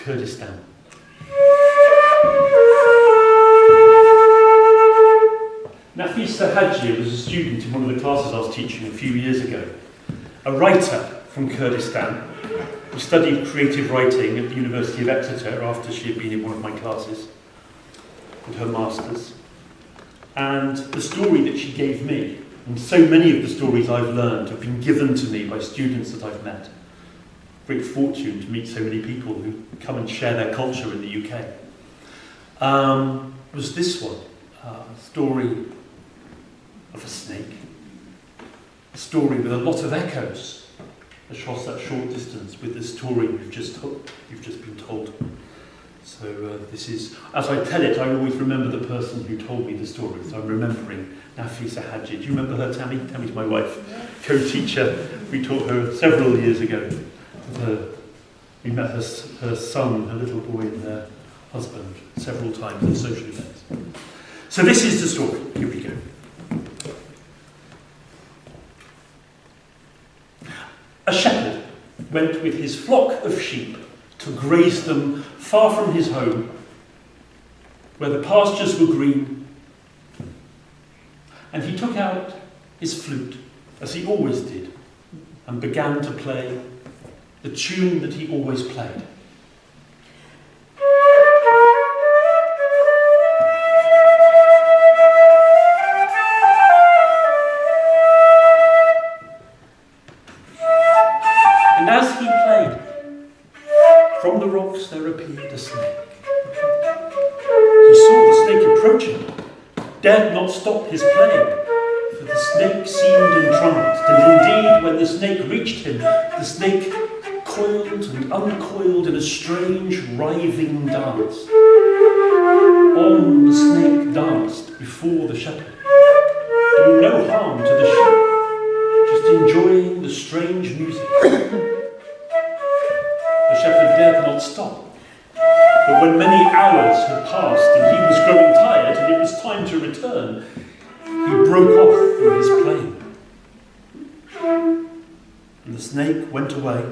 Kurdistan. Nafeesa Hajir was a student in one of the classes I was teaching a few years ago. A writer from Kurdistan who studied creative writing at the University of Exeter after she had been in one of my classes with her masters. And the story that she gave me, and so many of the stories I've learned have been given to me by students that I've met. Great fortune to meet so many people who come and share their culture in the UK. Was this one, a story of a snake. A story with a lot of echoes across that short distance with the story you've just been told. So this is, as I tell it, I always remember the person who told me the story. So I'm remembering Nafeesa Hajir. Do you remember her, Tammy? Tammy's my wife, co-teacher. We taught her several years ago. We met her son, her little boy, and her husband several times at social events. So this is the story. Here we go. A shepherd went with his flock of sheep to graze them far from his home, where the pastures were green, and he took out his flute, as he always did, and began to play the tune that he always played. And as he played, from the rocks there appeared a snake. He saw the snake approaching, dared not stop his playing, for the snake seemed entranced, and indeed when the snake reached him, the snake coiled and uncoiled in a strange writhing dance. On the snake danced before the shepherd, doing no harm to the sheep, just enjoying the strange music. The shepherd dared not stop, but when many hours had passed and he was growing tired and it was time to return, he broke off from his playing. And the snake went away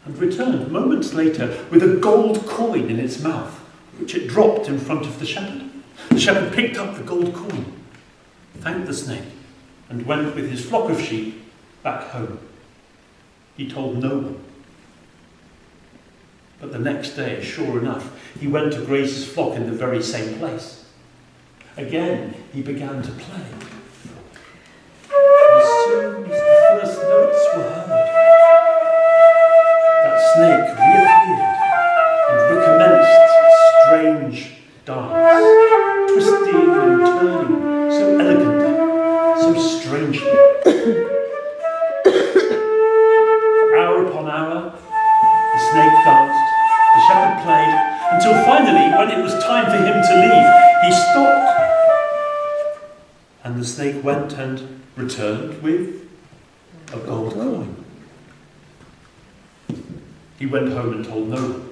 and returned moments later with a gold coin in its mouth, which it dropped in front of the shepherd. The shepherd picked up the gold coin, thanked the snake, and went with his flock of sheep back home. He told no one. But the next day, sure enough, he went to graze his flock in the very same place. Again, he began to play. And as soon as the first notes were heard, that snake reappeared and recommenced its strange dance, twisting and turning so elegantly, so strangely. For hour upon hour, the snake danced, the shepherd played, until finally, when it was time for him to leave, he stopped. And the snake went and returned with a gold coin. He went home and told no one.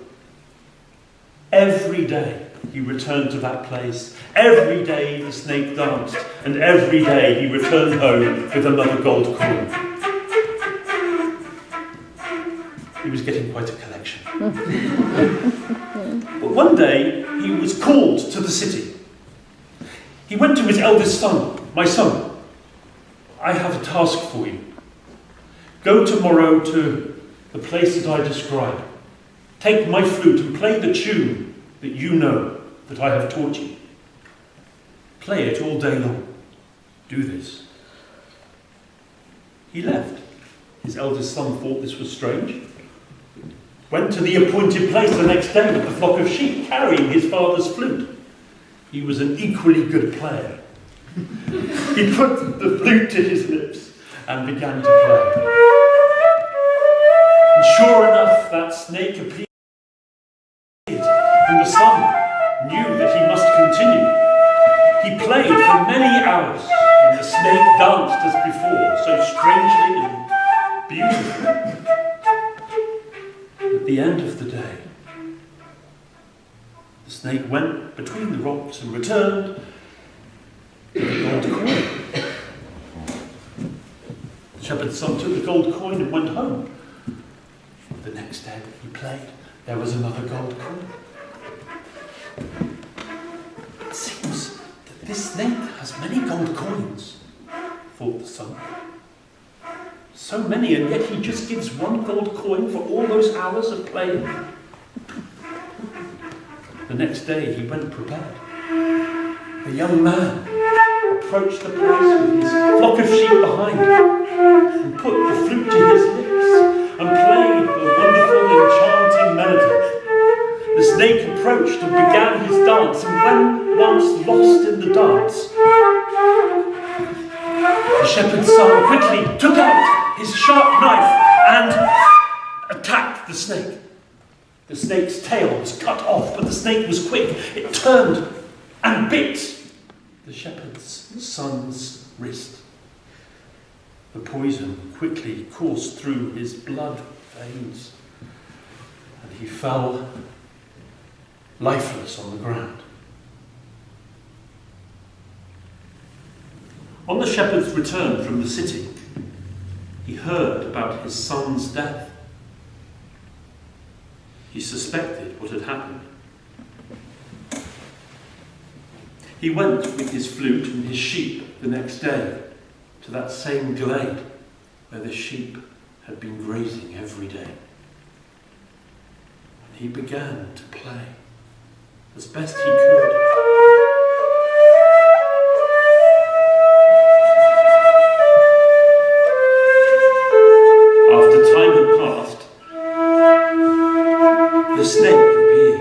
Every day he returned to that place. Every day the snake danced, and every day he returned home with another gold coin. He was getting quite a collection. But one day he was called to the city. He went to his eldest son. My son, I have a task for you. Go tomorrow to the place that I describe. Take my flute and play the tune that you know, that I have taught you. Play it all day long. Do this. He left. His eldest son thought this was strange. Went to the appointed place the next day with the flock of sheep, carrying his father's flute. He was an equally good player. He put the flute to his lips and began to play. And sure enough, that snake appeared, and the son knew that he must continue. He played for many hours, and the snake danced as before, so strangely and beautifully. At the end of the day, the snake went between the rocks and returned with the gold coin. The shepherd's son took the gold coin and went home. The next day he played there was another gold coin. It seems that this snake has many gold coins, thought the son. So many, and yet he just gives one gold coin for all those hours of playing. The next day he went prepared. The young man approached the place with his flock of sheep behind him and put the flute to his lips and played the wonderful enchanting melody. The snake approached and began his dance, and when once lost in the dance, the shepherd's son quickly took out his sharp knife and attacked the snake. The snake's tail was cut off, but the snake was quick. It turned and bit the shepherd's son's wrist. The poison quickly coursed through his blood veins, and he fell lifeless on the ground. On the shepherd's return from the city, he heard about his son's death. He suspected what had happened. He went with his flute and his sheep the next day to that same glade where the sheep had been grazing every day. And he began to play as best he could. After time had passed, the snake appeared,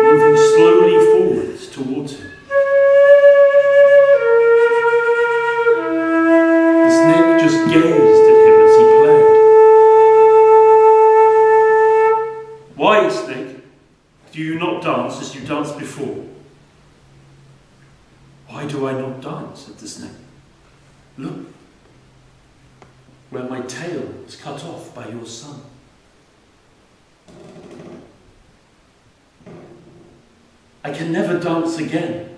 moving slowly forwards towards him. The snake just gazed at him as he played. "Why, snake, do you not dance as you danced before?" "Why do I not dance?" said the snake. "Look, where my tail was cut off by your son. I can never dance again,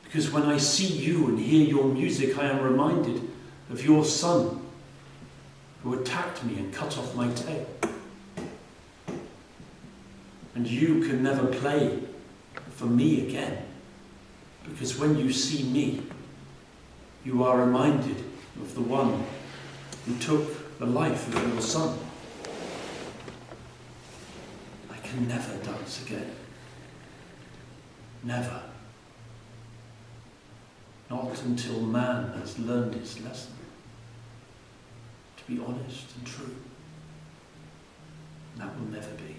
because when I see you and hear your music, I am reminded of your son who attacked me and cut off my tail. And you can never play for me again, because when you see me, you are reminded of the one who took the life of your son. I can never dance again. Never. Not until man has learned his lesson. To be honest and true. And that will never be.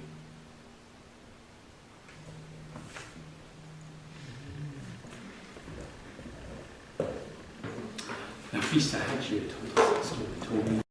Nafeesa Hajir told us that story.